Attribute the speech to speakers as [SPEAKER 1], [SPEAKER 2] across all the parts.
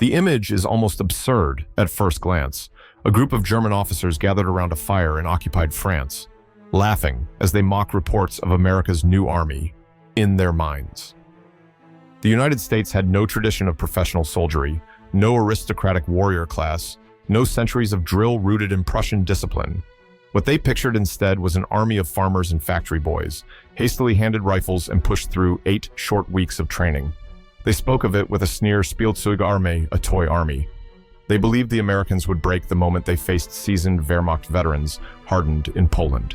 [SPEAKER 1] The image is almost absurd at first glance. A group of German officers gathered around a fire in occupied France, laughing as they mock reports of America's new army in their minds. The United States had no tradition of professional soldiery, no aristocratic warrior class, no centuries of drill rooted in Prussian discipline. What they pictured instead was an army of farmers and factory boys, hastily handed rifles and pushed through 8 short weeks of training. They spoke of it with a sneer, Spielzeugarmee, a toy army. They believed the Americans would break the moment they faced seasoned Wehrmacht veterans hardened in Poland,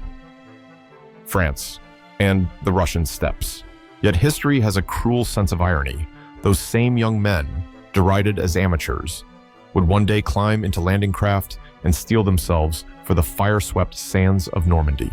[SPEAKER 1] France, and the Russian steppes. Yet history has a cruel sense of irony. Those same young men, derided as amateurs, would one day climb into landing craft and steel themselves for the fire-swept sands of Normandy.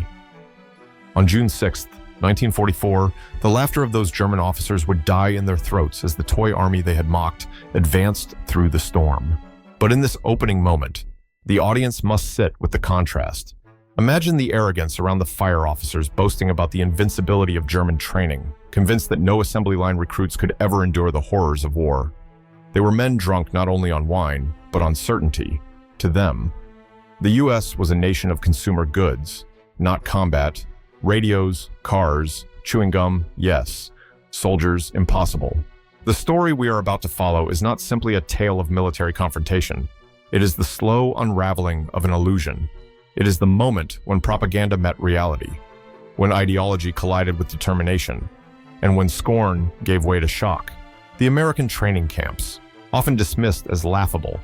[SPEAKER 1] On June 6, 1944, the laughter of those German officers would die in their throats as the toy army they had mocked advanced through the storm. But in this opening moment, the audience must sit with the contrast. Imagine the arrogance around the fire officers boasting about the invincibility of German training, convinced that no assembly line recruits could ever endure the horrors of war. They were men drunk not only on wine, but on certainty. To them, the U.S. was a nation of consumer goods, not combat. Radios, cars, chewing gum, yes. Soldiers, impossible. The story we are about to follow is not simply a tale of military confrontation. It is the slow unraveling of an illusion. It is the moment when propaganda met reality, when ideology collided with determination, and when scorn gave way to shock. The American training camps, often dismissed as laughable,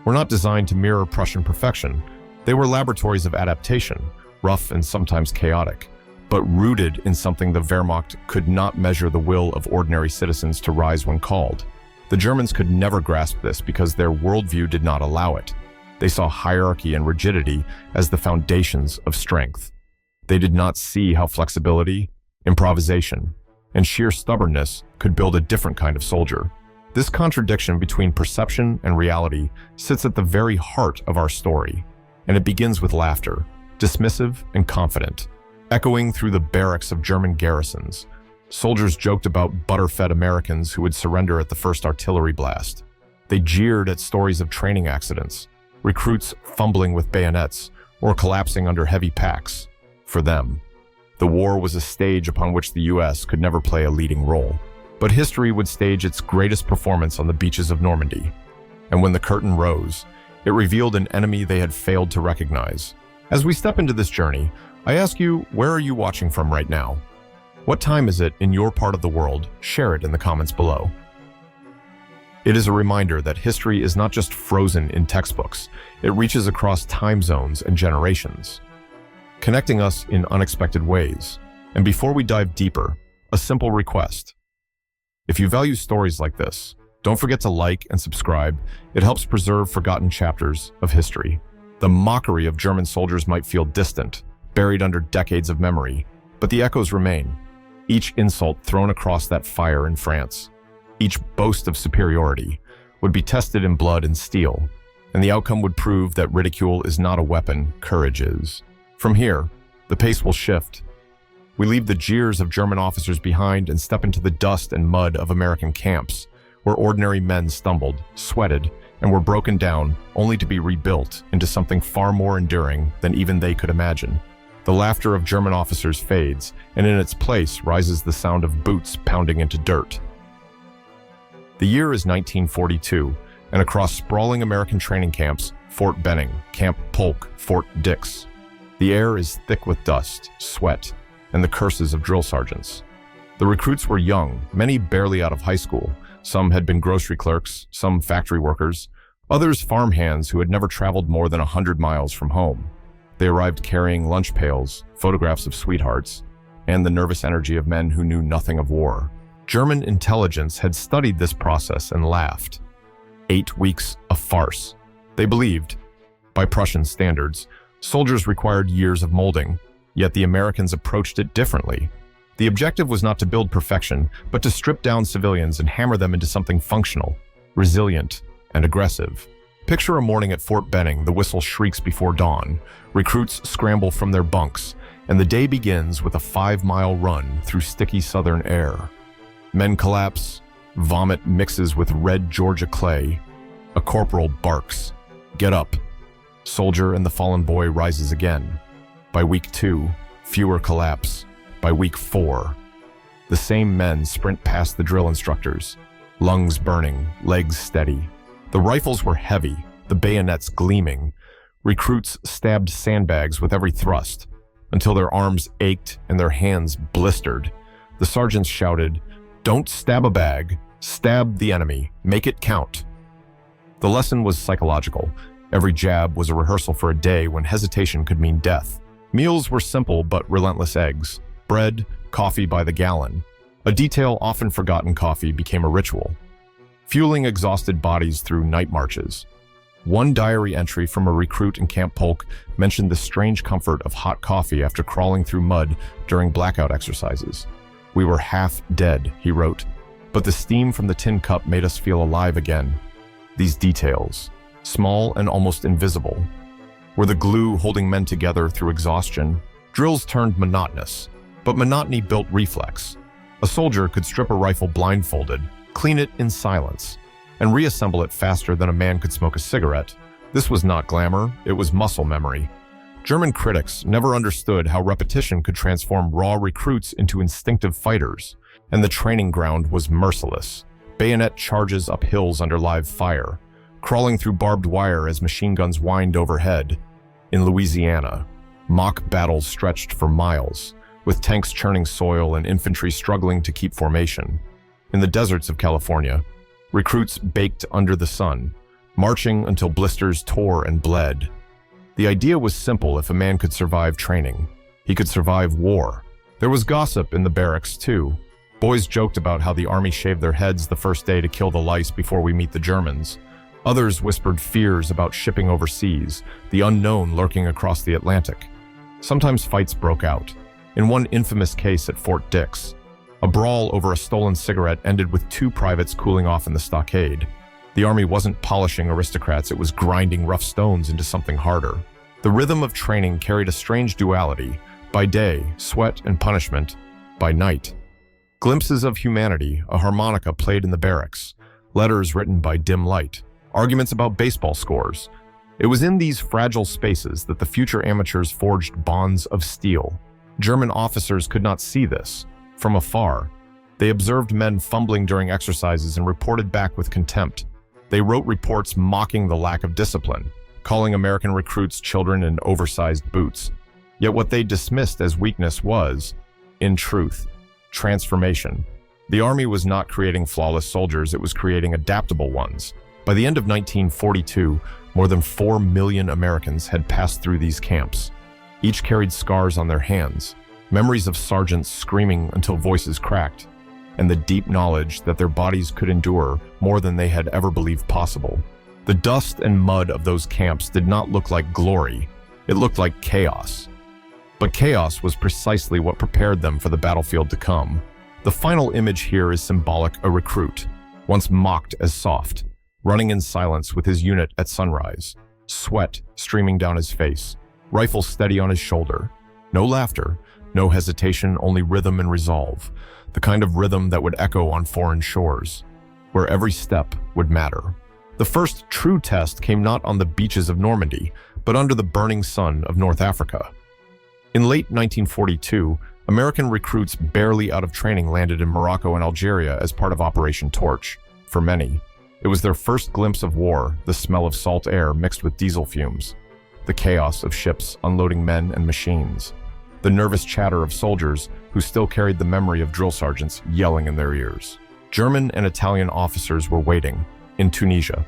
[SPEAKER 1] were not designed to mirror Prussian perfection. They were laboratories of adaptation, rough and sometimes chaotic, but rooted in something the Wehrmacht could not measure: the will of ordinary citizens to rise when called. The Germans could never grasp this because their worldview did not allow it. They saw hierarchy and rigidity as the foundations of strength. They did not see how flexibility, improvisation, and sheer stubbornness could build a different kind of soldier. This contradiction between perception and reality sits at the very heart of our story, and it begins with laughter, dismissive and confident. Echoing through the barracks of German garrisons, soldiers joked about butter-fed Americans who would surrender at the first artillery blast. They jeered at stories of training accidents, recruits fumbling with bayonets or collapsing under heavy packs. For them, the war was a stage upon which the U.S. could never play a leading role. But history would stage its greatest performance on the beaches of Normandy. And when the curtain rose, it revealed an enemy they had failed to recognize. As we step into this journey, I ask you, where are you watching from right now? What time is it in your part of the world? Share it in the comments below. It is a reminder that history is not just frozen in textbooks. It reaches across time zones and generations, connecting us in unexpected ways. And before we dive deeper, a simple request. If you value stories like this, don't forget to like and subscribe. It helps preserve forgotten chapters of history. The mockery of German soldiers might feel distant, buried under decades of memory, but the echoes remain. Each insult thrown across that fire in France, each boast of superiority, would be tested in blood and steel, and the outcome would prove that ridicule is not a weapon, courage is. From here, the pace will shift. We leave the jeers of German officers behind and step into the dust and mud of American camps, where ordinary men stumbled, sweated, and were broken down only to be rebuilt into something far more enduring than even they could imagine. The laughter of German officers fades, and in its place rises the sound of boots pounding into dirt. The year is 1942, and across sprawling American training camps, Fort Benning, Camp Polk, Fort Dix, the air is thick with dust, sweat, and the curses of drill sergeants. The recruits were young, many barely out of high school. Some had been grocery clerks, some factory workers, others farmhands who had never traveled more than 100 miles from home. They arrived carrying lunch pails, photographs of sweethearts, and the nervous energy of men who knew nothing of war. German intelligence had studied this process and laughed. 8 weeks, a farce. They believed, by Prussian standards, soldiers required years of molding, yet the Americans approached it differently. The objective was not to build perfection, but to strip down civilians and hammer them into something functional, resilient, and aggressive. Picture a morning at Fort Benning. The whistle shrieks before dawn. Recruits scramble from their bunks, and the day begins with a 5-mile run through sticky southern air. Men collapse, vomit mixes with red Georgia clay, A corporal barks, "Get up." Soldier and the fallen boy rises again. By week 2, fewer collapse. By week 4, the same men sprint past the drill instructors, lungs burning, legs steady. The rifles were heavy, the bayonets gleaming. Recruits stabbed sandbags with every thrust, until their arms ached and their hands blistered. The sergeants shouted, "Don't stab a bag, stab the enemy, make it count." The lesson was psychological. Every jab was a rehearsal for a day when hesitation could mean death. Meals were simple but relentless eggs, bread, coffee by the gallon. A detail often forgotten coffee became a ritual, fueling exhausted bodies through night marches. One diary entry from a recruit in Camp Polk mentioned the strange comfort of hot coffee after crawling through mud during blackout exercises. "We were half dead," he wrote, "but the steam from the tin cup made us feel alive again." These details, small and almost invisible, were the glue holding men together through exhaustion. Drills turned monotonous, but monotony built reflex. A soldier could strip a rifle blindfolded, clean it in silence, and reassemble it faster than a man could smoke a cigarette. This was not glamour, it was muscle memory. German critics never understood how repetition could transform raw recruits into instinctive fighters, and the training ground was merciless. Bayonet charges up hills under live fire, crawling through barbed wire as machine guns whined overhead. In Louisiana, mock battles stretched for miles, with tanks churning soil and infantry struggling to keep formation. In the deserts of California, recruits baked under the sun, marching until blisters tore and bled. The idea was simple: if a man could survive training, he could survive war. There was gossip in the barracks, too. Boys joked about how the army shaved their heads the first day to kill the lice before we meet the Germans. Others whispered fears about shipping overseas, the unknown lurking across the Atlantic. Sometimes fights broke out. In one infamous case at Fort Dix, a brawl over a stolen cigarette ended with 2 privates cooling off in the stockade. The army wasn't polishing aristocrats, it was grinding rough stones into something harder. The rhythm of training carried a strange duality. By day, sweat and punishment. By night, glimpses of humanity, a harmonica played in the barracks, letters written by dim light, arguments about baseball scores. It was in these fragile spaces that the future amateurs forged bonds of steel. German officers could not see this. From afar, they observed men fumbling during exercises and reported back with contempt. They wrote reports mocking the lack of discipline, calling American recruits children in oversized boots. Yet what they dismissed as weakness was, in truth, transformation. The army was not creating flawless soldiers, it was creating adaptable ones. By the end of 1942, more than 4 million Americans had passed through these camps. Each carried scars on their hands, memories of sergeants screaming until voices cracked, and the deep knowledge that their bodies could endure more than they had ever believed possible. The dust and mud of those camps did not look like glory, it looked like chaos. But chaos was precisely what prepared them for the battlefield to come. The final image here is symbolic: a recruit, once mocked as soft, running in silence with his unit at sunrise, sweat streaming down his face, rifle steady on his shoulder. No laughter, no hesitation, only rhythm and resolve, the kind of rhythm that would echo on foreign shores, where every step would matter. The first true test came not on the beaches of Normandy, but under the burning sun of North Africa. In late 1942, American recruits barely out of training landed in Morocco and Algeria as part of Operation Torch. For many, it was their first glimpse of war, the smell of salt air mixed with diesel fumes, the chaos of ships unloading men and machines, the nervous chatter of soldiers who still carried the memory of drill sergeants yelling in their ears. German and Italian officers were waiting in Tunisia.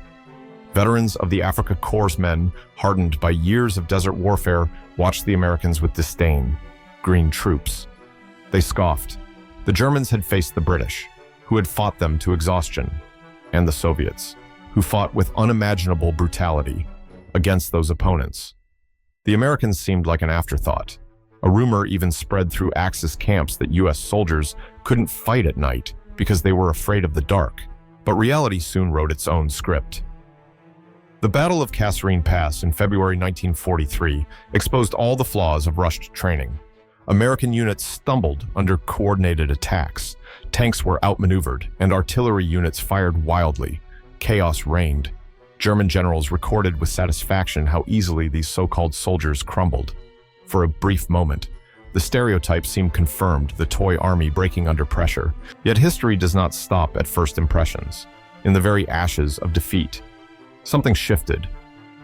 [SPEAKER 1] Veterans of the Africa Corps men, hardened by years of desert warfare, watched the Americans with disdain. Green troops. They scoffed. The Germans had faced the British, who had fought them to exhaustion, and the Soviets, who fought with unimaginable brutality against those opponents. The Americans seemed like an afterthought. A rumor even spread through Axis camps that US soldiers couldn't fight at night because they were afraid of the dark. But reality soon wrote its own script. The Battle of Kasserine Pass in February 1943 exposed all the flaws of rushed training. American units stumbled under coordinated attacks. Tanks were outmaneuvered, and artillery units fired wildly. Chaos reigned. German generals recorded with satisfaction how easily these so-called soldiers crumbled. For a brief moment, the stereotype seemed confirmed, the toy army breaking under pressure. Yet history does not stop at first impressions. In the very ashes of defeat, something shifted.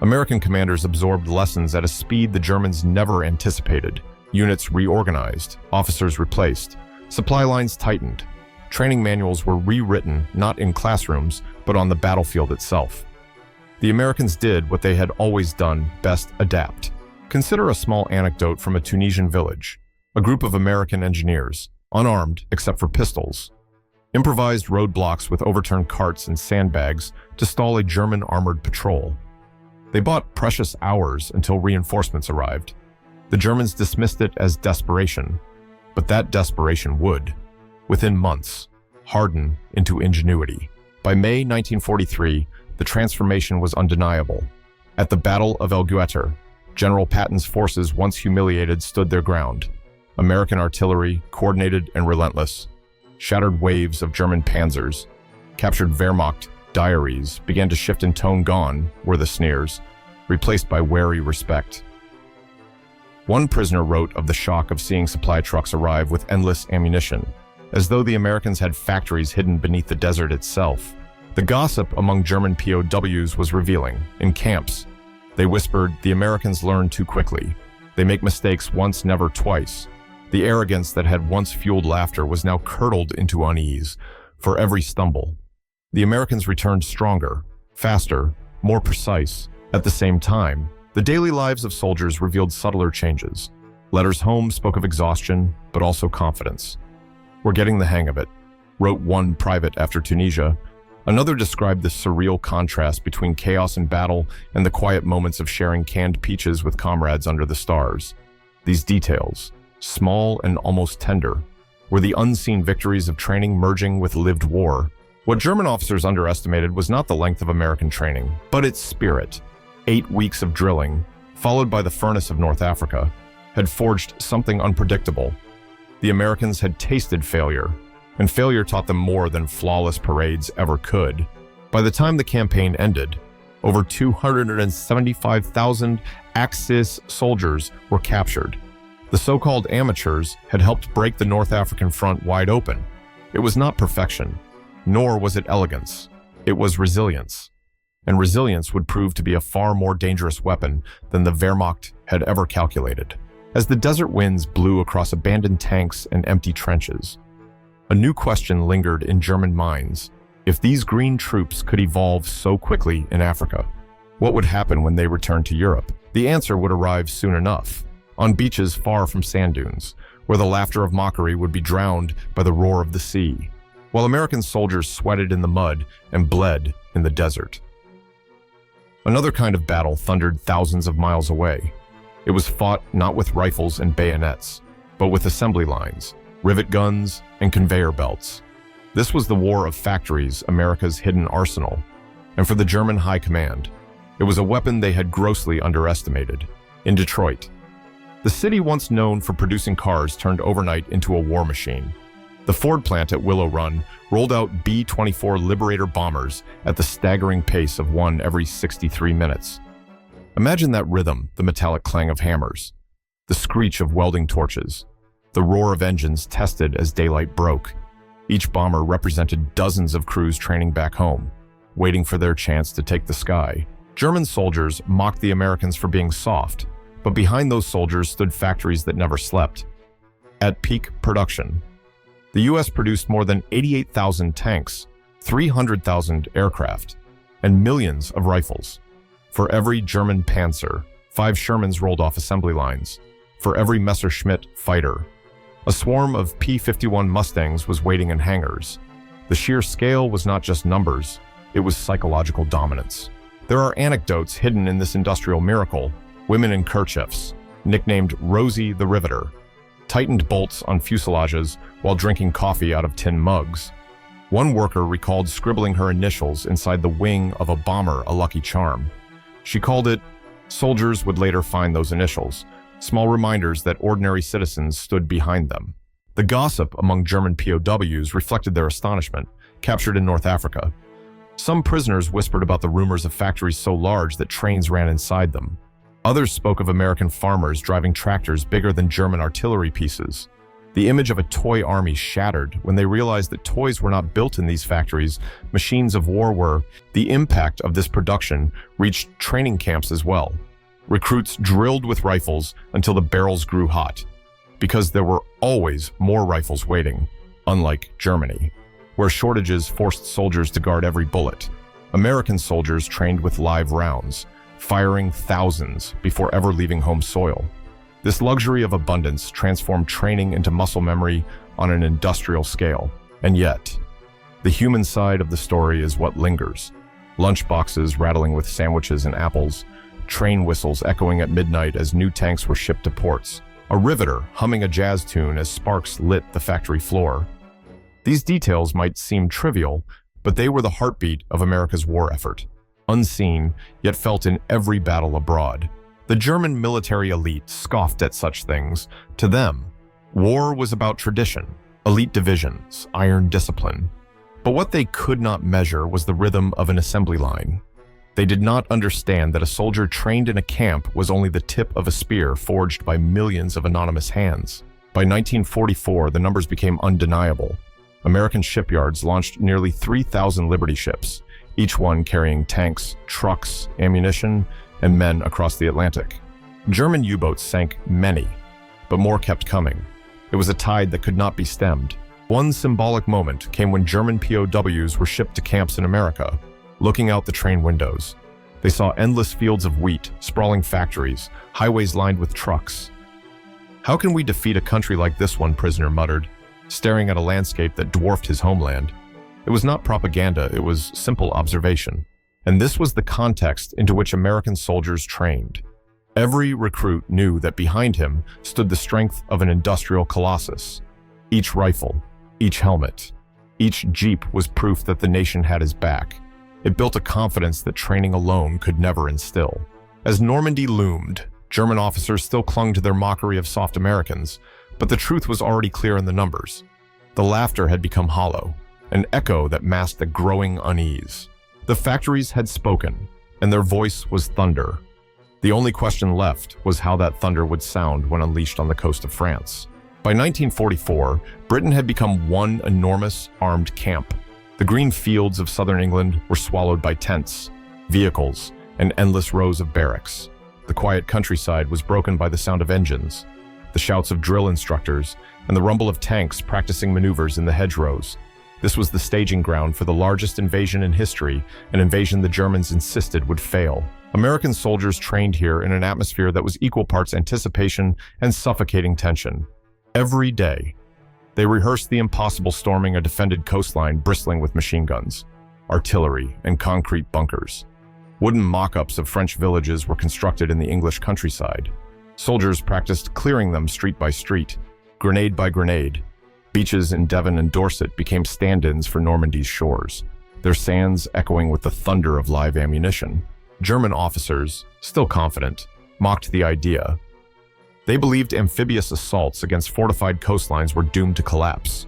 [SPEAKER 1] American commanders absorbed lessons at a speed the Germans never anticipated. Units reorganized, officers replaced, supply lines tightened. Training manuals were rewritten, not in classrooms, but on the battlefield itself. The Americans did what they had always done best: adapt. Consider a small anecdote from a Tunisian village. A group of American engineers, unarmed except for pistols, improvised roadblocks with overturned carts and sandbags to stall a German armored patrol. They bought precious hours until reinforcements arrived. The Germans dismissed it as desperation, but that desperation would, within months, harden into ingenuity. By May 1943, the transformation was undeniable. At the Battle of El Gueter, General Patton's forces, once humiliated, stood their ground. American artillery, coordinated and relentless, shattered waves of German panzers, captured Wehrmacht diaries, began to shift in tone. Gone were the sneers, replaced by wary respect. One prisoner wrote of the shock of seeing supply trucks arrive with endless ammunition, as though the Americans had factories hidden beneath the desert itself. The gossip among German POWs was revealing. In camps, they whispered, "The Americans learn too quickly. They make mistakes once, never twice." The arrogance that had once fueled laughter was now curdled into unease for every stumble. The Americans returned stronger, faster, more precise. At the same time, the daily lives of soldiers revealed subtler changes. Letters home spoke of exhaustion, but also confidence. "We're getting the hang of it," wrote one private after Tunisia. Another described the surreal contrast between chaos and battle and the quiet moments of sharing canned peaches with comrades under the stars. These details, small and almost tender, were the unseen victories of training merging with lived war. What German officers underestimated was not the length of American training, but its spirit. 8 weeks of drilling, followed by the furnace of North Africa, had forged something unpredictable. The Americans had tasted failure, and failure taught them more than flawless parades ever could. By the time the campaign ended, over 275,000 Axis soldiers were captured. The so-called amateurs had helped break the North African front wide open. It was not perfection, nor was it elegance. It was resilience. And resilience would prove to be a far more dangerous weapon than the Wehrmacht had ever calculated. As the desert winds blew across abandoned tanks and empty trenches, a new question lingered in German minds. If these green troops could evolve so quickly in Africa, what would happen when they returned to Europe? The answer would arrive soon enough, on beaches far from sand dunes, where the laughter of mockery would be drowned by the roar of the sea, while American soldiers sweated in the mud and bled in the desert. Another kind of battle thundered thousands of miles away. It was fought not with rifles and bayonets, but with assembly lines, rivet guns, and conveyor belts. This was the war of factories, America's hidden arsenal. And for the German high command, it was a weapon they had grossly underestimated. In Detroit, the city once known for producing cars turned overnight into a war machine. The Ford plant at Willow Run rolled out B-24 Liberator bombers at the staggering pace of one every 63 minutes. Imagine that rhythm, the metallic clang of hammers, the screech of welding torches, the roar of engines tested as daylight broke. Each bomber represented dozens of crews training back home, waiting for their chance to take the sky. German soldiers mocked the Americans for being soft, but behind those soldiers stood factories that never slept. At peak production, the U.S. produced more than 88,000 tanks, 300,000 aircraft, and millions of rifles. For every German Panzer, 5 Shermans rolled off assembly lines. For every Messerschmitt fighter, a swarm of P-51 Mustangs was waiting in hangars. The sheer scale was not just numbers, it was psychological dominance. There are anecdotes hidden in this industrial miracle. Women in kerchiefs, nicknamed Rosie the Riveter, tightened bolts on fuselages while drinking coffee out of tin mugs. One worker recalled scribbling her initials inside the wing of a bomber a lucky charm. She called it, soldiers would later find those initials, small reminders that ordinary citizens stood behind them. The gossip among German POWs reflected their astonishment. Captured in North Africa, Some prisoners whispered about the rumors of factories so large that trains ran inside them. Others spoke of American farmers driving tractors bigger than German artillery pieces. The image of a toy army shattered when they realized that toys were not built in these factories, machines of war were. The impact of this production reached training camps as well. Recruits drilled with rifles until the barrels grew hot, because there were always more rifles waiting, unlike Germany, where shortages forced soldiers to guard every bullet. American soldiers trained with live rounds, firing thousands before ever leaving home soil. This luxury of abundance transformed training into muscle memory on an industrial scale. And yet, the human side of the story is what lingers. Lunchboxes rattling with sandwiches and apples, train whistles echoing at midnight as new tanks were shipped to ports, a riveter humming a jazz tune as sparks lit the factory floor. These details might seem trivial, but they were the heartbeat of America's war effort, unseen yet felt in every battle abroad. The German military elite scoffed at such things. To them, war was about tradition, elite divisions, iron discipline. But what they could not measure was the rhythm of an assembly line. They did not understand that a soldier trained in a camp was only the tip of a spear forged by millions of anonymous hands. By 1944, the numbers became undeniable. American shipyards launched nearly 3,000 Liberty ships, each one carrying tanks, trucks, ammunition, and men across the Atlantic. German U-boats sank many, but more kept coming. It was a tide that could not be stemmed. One symbolic moment came when German POWs were shipped to camps in America. Looking out the train windows, they saw endless fields of wheat, sprawling factories, highways lined with trucks. "How can we defeat a country like this?" one prisoner muttered, staring at a landscape that dwarfed his homeland. It was not propaganda, it was simple observation. And this was the context into which American soldiers trained. Every recruit knew that behind him stood the strength of an industrial colossus. Each rifle, each helmet, each jeep was proof that the nation had his back. It built a confidence that training alone could never instill. As Normandy loomed, German officers still clung to their mockery of soft Americans, but the truth was already clear in the numbers. The laughter had become hollow, an echo that masked a growing unease. The factories had spoken, and their voice was thunder. The only question left was how that thunder would sound when unleashed on the coast of France. By 1944, Britain had become one enormous armed camp. The green fields of southern England were swallowed by tents, vehicles, and endless rows of barracks. The quiet countryside was broken by the sound of engines, the shouts of drill instructors, and the rumble of tanks practicing maneuvers in the hedgerows. This was the staging ground for the largest invasion in history, an invasion the Germans insisted would fail. American soldiers trained here in an atmosphere that was equal parts anticipation and suffocating tension. Every day, they rehearsed the impossible storming a defended coastline bristling with machine guns, artillery, and concrete bunkers. Wooden mock-ups of French villages were constructed in the English countryside. Soldiers practiced clearing them street by street, grenade by grenade. Beaches in Devon and Dorset became stand-ins for Normandy's shores, their sands echoing with the thunder of live ammunition. German officers, still confident, mocked the idea. They believed amphibious assaults against fortified coastlines were doomed to collapse.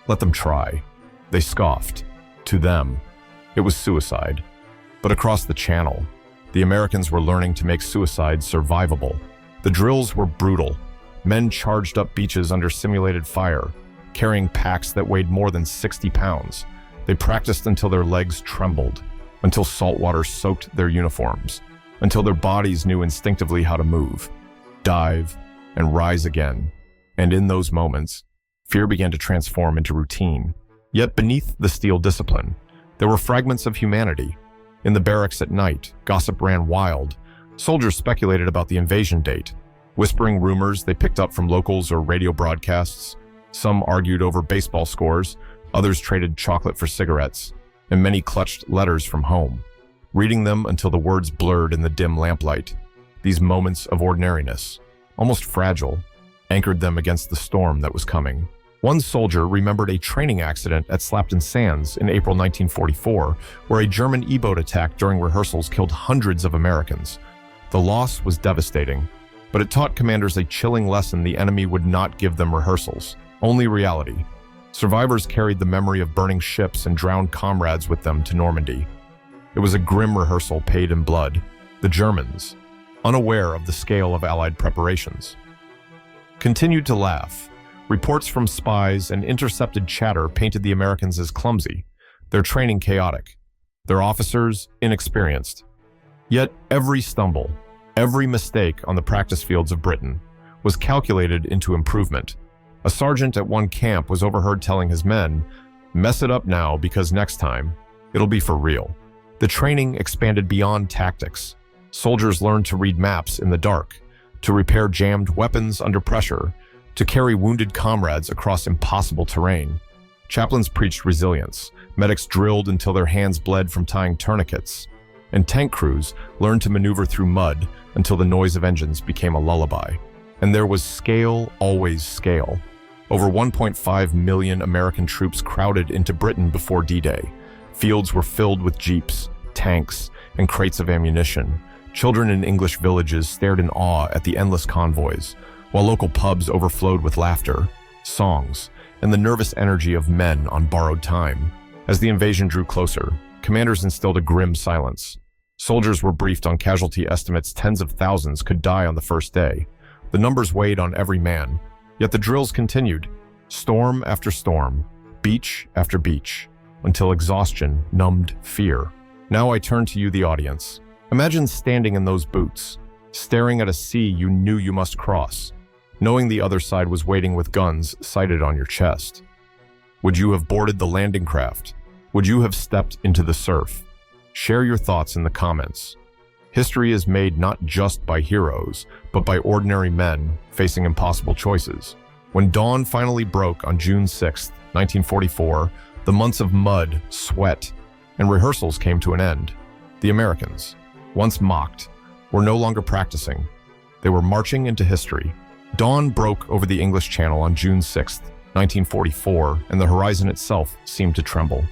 [SPEAKER 1] Let them try. They scoffed. To them, it was suicide. But across the Channel, the Americans were learning to make suicide survivable. The drills were brutal. Men charged up beaches under simulated fire, carrying packs that weighed more than 60 pounds. They practiced until their legs trembled, until salt water soaked their uniforms, until their bodies knew instinctively how to move, dive, and rise again. And in those moments, fear began to transform into routine. Yet beneath the steel discipline, there were fragments of humanity. In the barracks at night, gossip ran wild. Soldiers speculated about the invasion date, whispering rumors they picked up from locals or radio broadcasts. Some argued over baseball scores, others traded chocolate for cigarettes, and many clutched letters from home, reading them until the words blurred in the dim lamplight. These moments of ordinariness, almost fragile, anchored them against the storm that was coming. One soldier remembered a training accident at Slapton Sands in April 1944, where a German E-boat attack during rehearsals killed hundreds of Americans. The loss was devastating, but it taught commanders a chilling lesson: the enemy would not give them rehearsals, only reality. Survivors carried the memory of burning ships and drowned comrades with them to Normandy. It was a grim rehearsal paid in blood, the Germans, unaware of the scale of Allied preparations, continued to laugh. Reports from spies and intercepted chatter painted the Americans as clumsy, their training chaotic, their officers inexperienced. Yet every stumble, every mistake on the practice fields of Britain was calculated into improvement. A sergeant at one camp was overheard telling his men, "Mess it up now because next time, it'll be for real." The training expanded beyond tactics. Soldiers learned to read maps in the dark, to repair jammed weapons under pressure, to carry wounded comrades across impossible terrain. Chaplains preached resilience, medics drilled until their hands bled from tying tourniquets, and tank crews learned to maneuver through mud until the noise of engines became a lullaby. And there was scale, always scale. Over 1.5 million American troops crowded into Britain before D-Day. Fields were filled with jeeps, tanks, and crates of ammunition. Children in English villages stared in awe at the endless convoys, while local pubs overflowed with laughter, songs, and the nervous energy of men on borrowed time. As the invasion drew closer, commanders instilled a grim silence. Soldiers were briefed on casualty estimates. Tens of thousands could die on the first day. The numbers weighed on every man, yet the drills continued, storm after storm, beach after beach, until exhaustion numbed fear. Now I turn to you, the audience. Imagine standing in those boots, staring at a sea you knew you must cross, knowing the other side was waiting with guns sighted on your chest. Would you have boarded the landing craft? Would you have stepped into the surf? Share your thoughts in the comments. History is made not just by heroes, but by ordinary men facing impossible choices. When dawn finally broke on June 6, 1944, the months of mud, sweat, and rehearsals came to an end. The Americans, once mocked, were no longer practicing. They were marching into history. Dawn broke over the English Channel on June 6, 1944, and the horizon itself seemed to tremble.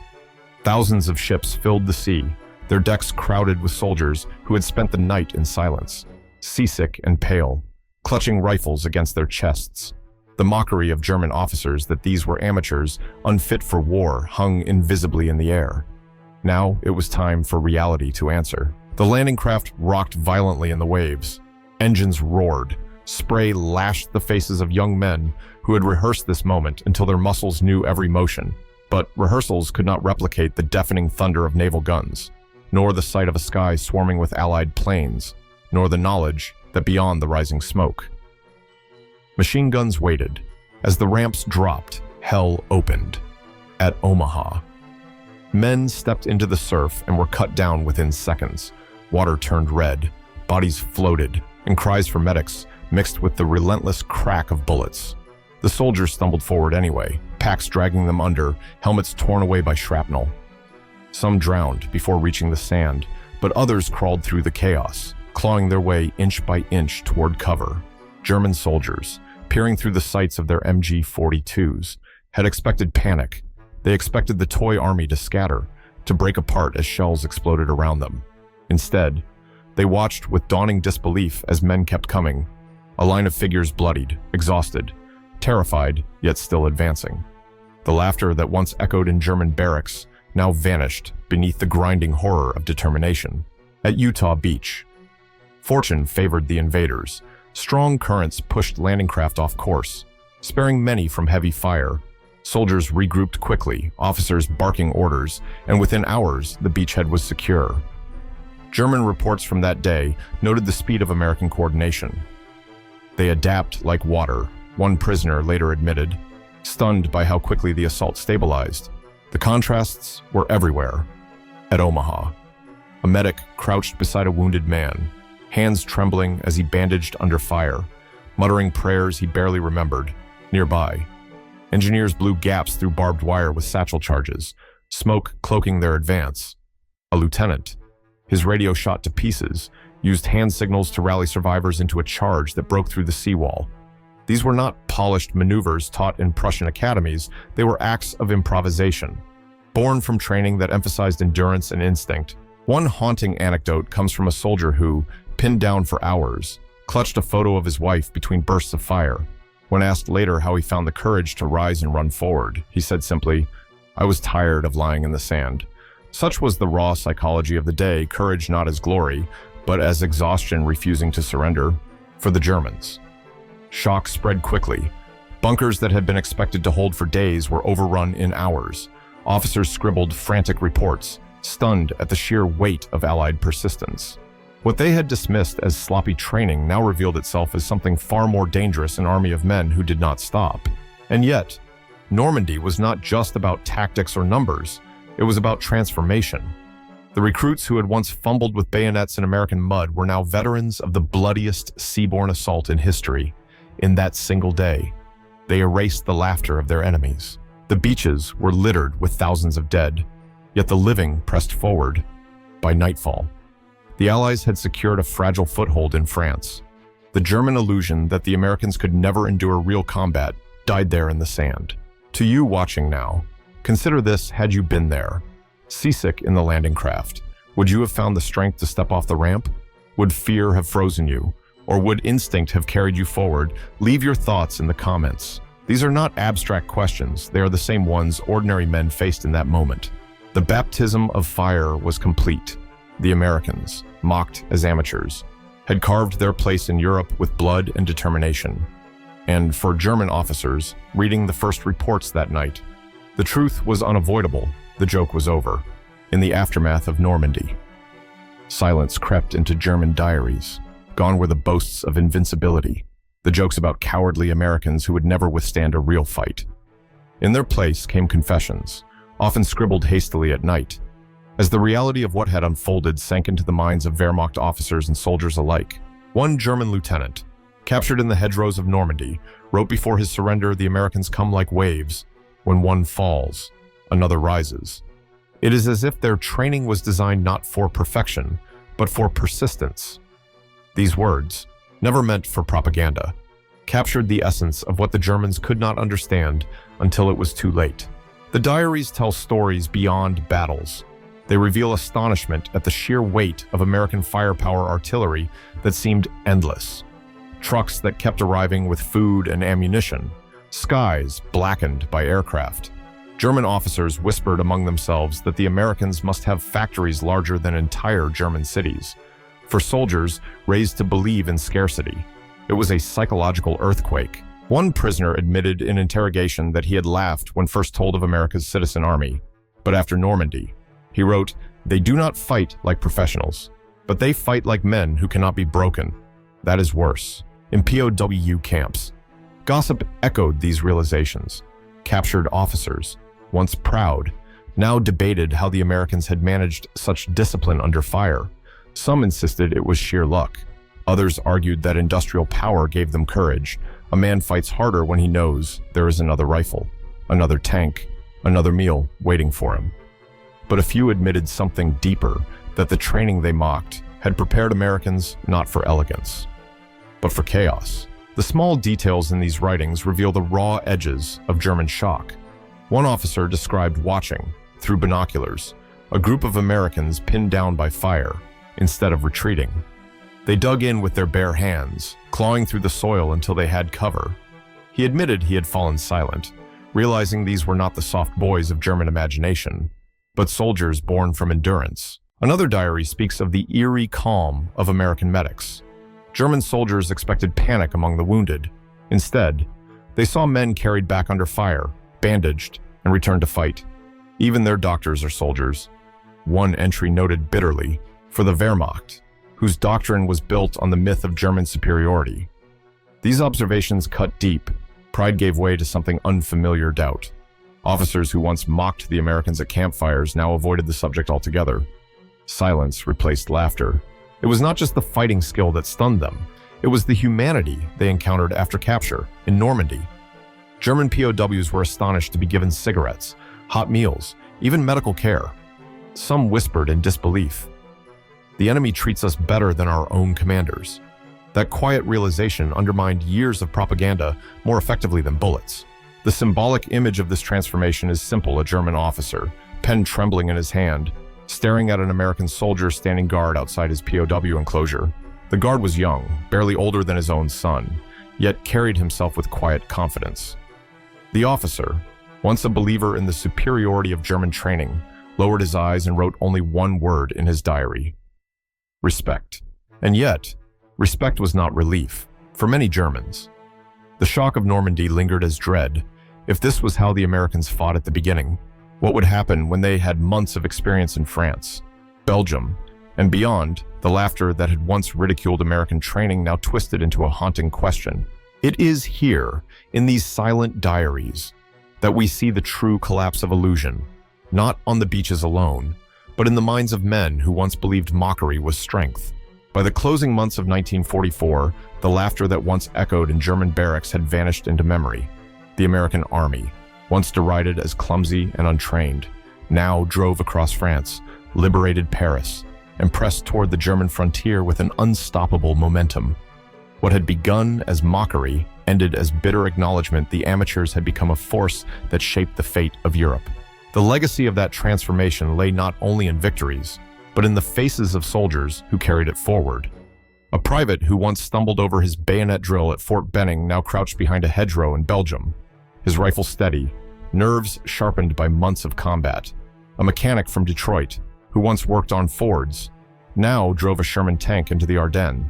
[SPEAKER 1] Thousands of ships filled the sea, their decks crowded with soldiers who had spent the night in silence, seasick and pale, clutching rifles against their chests. The mockery of German officers that these were amateurs, unfit for war, hung invisibly in the air. Now it was time for reality to answer. The landing craft rocked violently in the waves. Engines roared. Spray lashed the faces of young men who had rehearsed this moment until their muscles knew every motion. But rehearsals could not replicate the deafening thunder of naval guns, nor the sight of a sky swarming with Allied planes, nor the knowledge that beyond the rising smoke. Machine guns waited. As the ramps dropped, hell opened. At Omaha, men stepped into the surf and were cut down within seconds. Water turned red, bodies floated, and cries for medics mixed with the relentless crack of bullets. The soldiers stumbled forward anyway, packs dragging them under, helmets torn away by shrapnel. Some drowned before reaching the sand, but others crawled through the chaos, clawing their way inch by inch toward cover. German soldiers, peering through the sights of their MG-42s, had expected panic. They expected the toy army to scatter, to break apart as shells exploded around them. Instead, they watched with dawning disbelief as men kept coming, a line of figures bloodied, exhausted, terrified, yet still advancing. The laughter that once echoed in German barracks now vanished beneath the grinding horror of determination. At Utah Beach, fortune favored the invaders. Strong currents pushed landing craft off course, sparing many from heavy fire. Soldiers regrouped quickly, officers barking orders, and within hours, the beachhead was secure. German reports from that day noted the speed of American coordination. They adapt like water, one prisoner later admitted, stunned by how quickly the assault stabilized. The contrasts were everywhere. At Omaha, a medic crouched beside a wounded man, hands trembling as he bandaged under fire, muttering prayers he barely remembered. Nearby, engineers blew gaps through barbed wire with satchel charges, smoke cloaking their advance. A lieutenant, his radio shot to pieces, used hand signals to rally survivors into a charge that broke through the seawall. These were not polished maneuvers taught in Prussian academies, they were acts of improvisation, born from training that emphasized endurance and instinct. One haunting anecdote comes from a soldier who, pinned down for hours, clutched a photo of his wife between bursts of fire. When asked later how he found the courage to rise and run forward, he said simply, "I was tired of lying in the sand." Such was the raw psychology of the day, courage not as glory, but as exhaustion refusing to surrender for the Germans. Shock spread quickly. Bunkers that had been expected to hold for days were overrun in hours. Officers scribbled frantic reports, stunned at the sheer weight of Allied persistence. What they had dismissed as sloppy training now revealed itself as something far more dangerous, an army of men who did not stop. And yet, Normandy was not just about tactics or numbers, it was about transformation. The recruits who had once fumbled with bayonets in American mud were now veterans of the bloodiest seaborne assault in history. In that single day, they erased the laughter of their enemies. The beaches were littered with thousands of dead, yet the living pressed forward. By nightfall, the Allies had secured a fragile foothold in France. The German illusion that the Americans could never endure real combat died there in the sand. To you watching now, consider this had you been there. Seasick in the landing craft, would you have found the strength to step off the ramp? Would fear have frozen you? Or would instinct have carried you forward? Leave your thoughts in the comments. These are not abstract questions, they are the same ones ordinary men faced in that moment. The baptism of fire was complete. The Americans, mocked as amateurs, had carved their place in Europe with blood and determination. And for German officers, reading the first reports that night, the truth was unavoidable, the joke was over. In the aftermath of Normandy, silence crept into German diaries. Gone were the boasts of invincibility, the jokes about cowardly Americans who would never withstand a real fight. In their place came confessions, often scribbled hastily at night, as the reality of what had unfolded sank into the minds of Wehrmacht officers and soldiers alike. One German lieutenant, captured in the hedgerows of Normandy, wrote before his surrender, "The Americans come like waves. When one falls, another rises." It is as if their training was designed not for perfection, but for persistence. These words, never meant for propaganda, captured the essence of what the Germans could not understand until it was too late. The diaries tell stories beyond battles. They reveal astonishment at the sheer weight of American firepower artillery that seemed endless. Trucks that kept arriving with food and ammunition. Skies blackened by aircraft. German officers whispered among themselves that the Americans must have factories larger than entire German cities. For soldiers raised to believe in scarcity, it was a psychological earthquake. One prisoner admitted in interrogation that he had laughed when first told of America's citizen army. But after Normandy, he wrote, "They do not fight like professionals, but they fight like men who cannot be broken. That is worse." In POW camps, gossip echoed these realizations. Captured officers, once proud, now debated how the Americans had managed such discipline under fire. Some insisted it was sheer luck. Others argued that industrial power gave them courage. A man fights harder when he knows there is another rifle, another tank, another meal waiting for him. But a few admitted something deeper, that the training they mocked had prepared Americans not for elegance, but for chaos. The small details in these writings reveal the raw edges of German shock. One officer described watching, through binoculars, a group of Americans pinned down by fire, instead of retreating. They dug in with their bare hands, clawing through the soil until they had cover. He admitted he had fallen silent, realizing these were not the soft boys of German imagination, but soldiers born from endurance. Another diary speaks of the eerie calm of American medics. German soldiers expected panic among the wounded. Instead, they saw men carried back under fire, bandaged, and returned to fight. Even their doctors are soldiers. One entry noted bitterly, for the Wehrmacht, whose doctrine was built on the myth of German superiority. These observations cut deep. Pride gave way to something unfamiliar: doubt. Officers who once mocked the Americans at campfires now avoided the subject altogether. Silence replaced laughter. It was not just the fighting skill that stunned them. It was the humanity they encountered after capture in Normandy. German POWs were astonished to be given cigarettes, hot meals, even medical care. Some whispered in disbelief. The enemy treats us better than our own commanders. That quiet realization undermined years of propaganda more effectively than bullets. The symbolic image of this transformation is simple: a German officer, pen trembling in his hand, staring at an American soldier standing guard outside his POW enclosure. The guard was young, barely older than his own son. yet carried himself with quiet confidence. The officer, once a believer in the superiority of German training, lowered his eyes and wrote only one word in his diary: respect. And yet, respect was not relief for many Germans. The shock of Normandy lingered as dread. If this was how the Americans fought at the beginning, what would happen when they had months of experience in France, Belgium, and beyond? The laughter that had once ridiculed American training now twisted into a haunting question. It is here, in these silent diaries, that we see the true collapse of illusion, not on the beaches alone, but in the minds of men who once believed mockery was strength. By the closing months of 1944, the laughter that once echoed in German barracks had vanished into memory. The American army, once derided as clumsy and untrained, now drove across France, liberated Paris, and pressed toward the German frontier with an unstoppable momentum. What had begun as mockery ended as bitter acknowledgement the amateurs had become a force that shaped the fate of Europe. The legacy of that transformation lay not only in victories, but in the faces of soldiers who carried it forward. A private who once stumbled over his bayonet drill at Fort Benning now crouched behind a hedgerow in Belgium, his rifle steady, nerves sharpened by months of combat. A mechanic from Detroit, who once worked on Fords, now drove a Sherman tank into the Ardennes,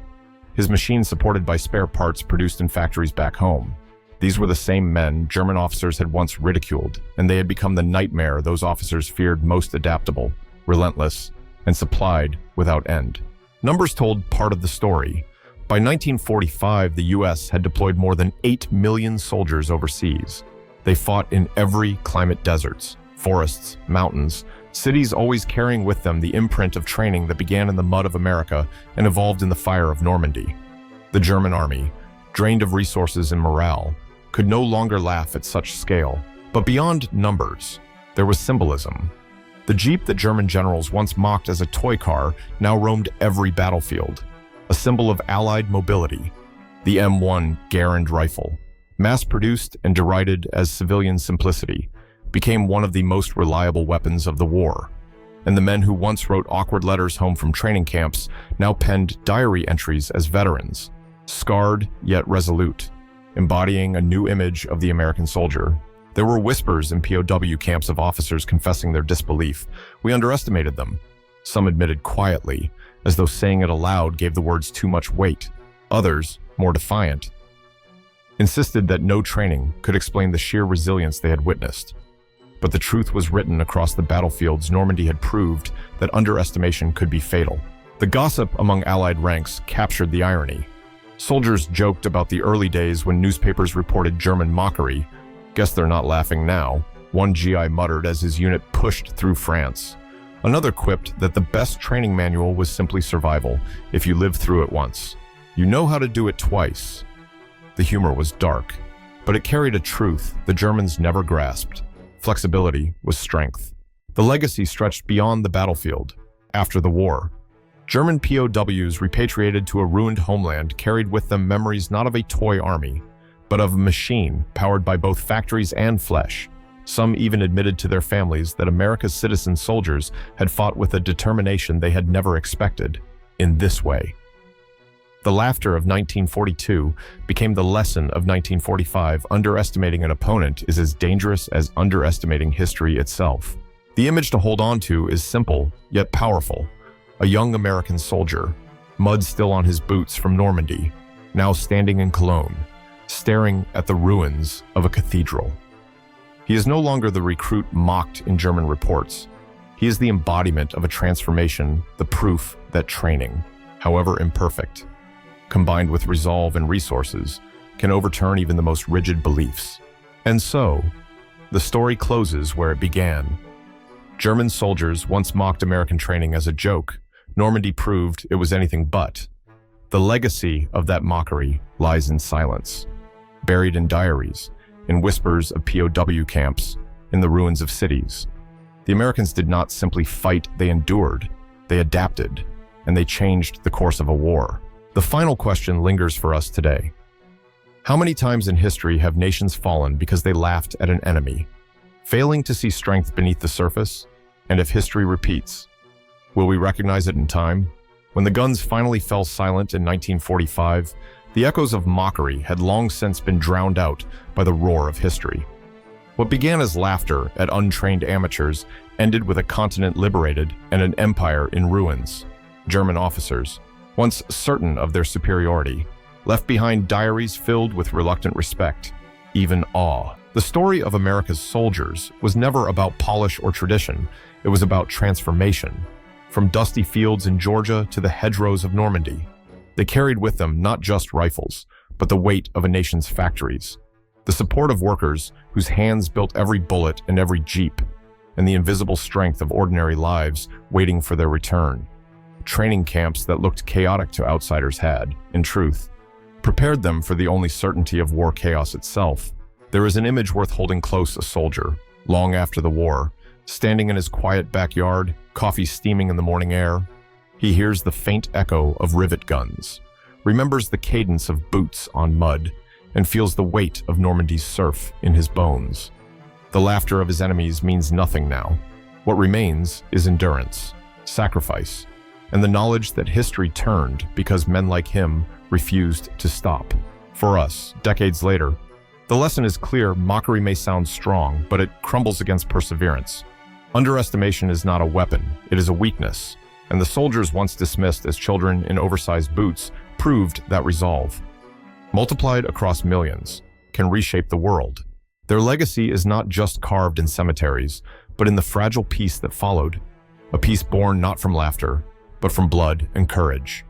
[SPEAKER 1] his machine supported by spare parts produced in factories back home. These were the same men German officers had once ridiculed, and they had become the nightmare those officers feared most: adaptable, relentless, and supplied without end. Numbers told part of the story. By 1945, the US had deployed more than 8 million soldiers overseas. They fought in every climate: deserts, forests, mountains, cities, always carrying with them the imprint of training that began in the mud of America and evolved in the fire of Normandy. The German army, drained of resources and morale, could no longer laugh at such scale. But beyond numbers, there was symbolism. The Jeep that German generals once mocked as a toy car now roamed every battlefield, a symbol of Allied mobility. The M1 Garand rifle, mass-produced and derided as civilian simplicity, became one of the most reliable weapons of the war. And the men who once wrote awkward letters home from training camps now penned diary entries as veterans, scarred yet resolute, embodying a new image of the American soldier. There were whispers in POW camps of officers confessing their disbelief. We underestimated them. Some admitted quietly, as though saying it aloud gave the words too much weight. Others, more defiant, insisted that no training could explain the sheer resilience they had witnessed. But the truth was written across the battlefields. Normandy had proved that underestimation could be fatal. The gossip among Allied ranks captured the irony. Soldiers joked about the early days when newspapers reported German mockery. "Guess they're not laughing now," one GI muttered as his unit pushed through France. Another quipped that the best training manual was simply survival. If you live through it once, you know how to do it twice. The humor was dark, but it carried a truth the Germans never grasped. Flexibility was strength. The legacy stretched beyond the battlefield. After the war, German POWs repatriated to a ruined homeland carried with them memories not of a toy army, but of a machine powered by both factories and flesh. Some even admitted to their families that America's citizen soldiers had fought with a determination they had never expected, in this way. The laughter of 1942 became the lesson of 1945. Underestimating an opponent is as dangerous as underestimating history itself. The image to hold on to is simple, yet powerful. A young American soldier, mud still on his boots from Normandy, now standing in Cologne, staring at the ruins of a cathedral. He is no longer the recruit mocked in German reports. He is the embodiment of a transformation, the proof that training, however imperfect, combined with resolve and resources, can overturn even the most rigid beliefs. And so, the story closes where it began. German soldiers once mocked American training as a joke. Normandy proved it was anything but. The legacy of that mockery lies in silence, buried in diaries, in whispers of POW camps, in the ruins of cities. The Americans did not simply fight, they endured, they adapted, and they changed the course of a war. The final question lingers for us today. How many times in history have nations fallen because they laughed at an enemy, failing to see strength beneath the surface? And if history repeats, will we recognize it in time? When the guns finally fell silent in 1945, The echoes of mockery had long since been drowned out by the roar of history. What began as laughter at untrained amateurs ended with a continent liberated and an empire in ruins. German officers, once certain of their superiority, left behind diaries filled with reluctant respect, even awe. The story of America's soldiers was never about polish or tradition. It was about transformation. From dusty fields in Georgia to the hedgerows of Normandy, they carried with them not just rifles, but the weight of a nation's factories, the support of workers whose hands built every bullet and every jeep, and the invisible strength of ordinary lives waiting for their return. Training camps that looked chaotic to outsiders had, in truth, prepared them for the only certainty of war chaos itself. There is an image worth holding close: a soldier, long after the war, standing in his quiet backyard, coffee steaming in the morning air. He hears the faint echo of rivet guns, remembers the cadence of boots on mud, and feels the weight of Normandy's surf in his bones. The laughter of his enemies means nothing now. What remains is endurance, sacrifice, and the knowledge that history turned because men like him refused to stop. For us, decades later, the lesson is clear: mockery may sound strong, but it crumbles against perseverance. Underestimation is not a weapon, it is a weakness, and the soldiers once dismissed as children in oversized boots proved that resolve, multiplied across millions, can reshape the world. Their legacy is not just carved in cemeteries, but in the fragile peace that followed, a peace born not from laughter, but from blood and courage.